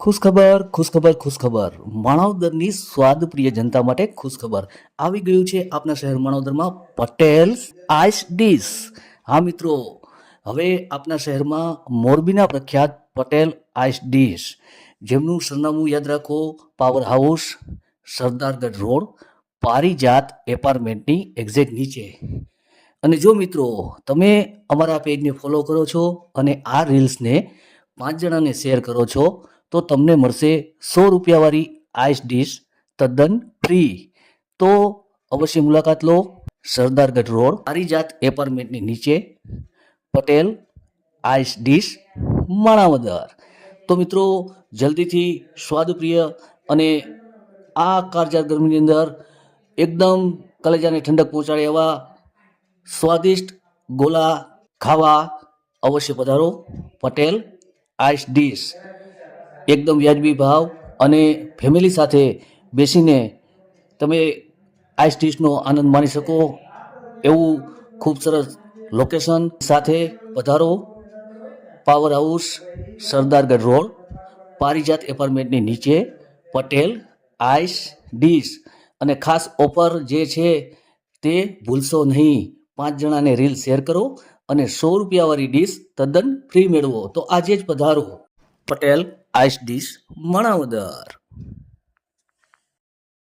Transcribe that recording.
ખુશખબર ખુશખબર ખુશખબર માણાવદરની સ્વાદપ્રિય જનતા માટે ખુશખબર આવી ગયું છે આપના શહેર માણાવદરમાં પટેલ્સ આઈસ ડીશ. હા મિત્રો, હવે આપના શહેરમાં મોરબીના પ્રખ્યાત પટેલ આઈસ ડીશ, જેમનું સરનામું યાદ રાખો, power house, Sardargadh road, Parijat એપાર્ટમેન્ટની એક્ઝેક્ટ નીચે. અને જો મિત્રો તમે અમારા પેજને ફોલો કરો છો અને આ રીલ્સને 5 જણાને શેર કરો છો તો તમને મળશે 100 રૂપિયાવાળી આઈસ ડીશ તદ્દન ફ્રી. તો અવશ્ય મુલાકાત લો. સરદારગઢ રોડ, પારિજાત એપાર્ટમેન્ટની નીચે, પટેલ આઈસ ડીશ, માણાવદર. તો મિત્રો જલ્દીથી સ્વાદપ્રિય અને આ કાળઝાળ ગરમીની અંદર એકદમ કલેજાને ઠંડક પહોંચાડે એવા સ્વાદિષ્ટ ગોલા ખાવા અવશ્ય પધારો. પટેલ આઈસ ડીશ એકદમ વ્યાજબી ભાવ અને ફેમિલી સાથે બેસીને તમે આઈસ ડીશનો આનંદ માણી શકો એવું ખૂબ સરસ લોકેશન સાથે પધારો. Power house, Sardargadh road, Parijat એપાર્ટમેન્ટની નીચે, પટેલ આઈસ ડીશ. અને ખાસ ઓફર જે છે તે ભૂલશો નહીં. 5 જણાને રીલ શેર કરો અને 100 રૂપિયાવાળી ડીશ તદ્દન ફ્રી મેળવો. તો આજે જ પધારો. Patel ice dish, Manavadar.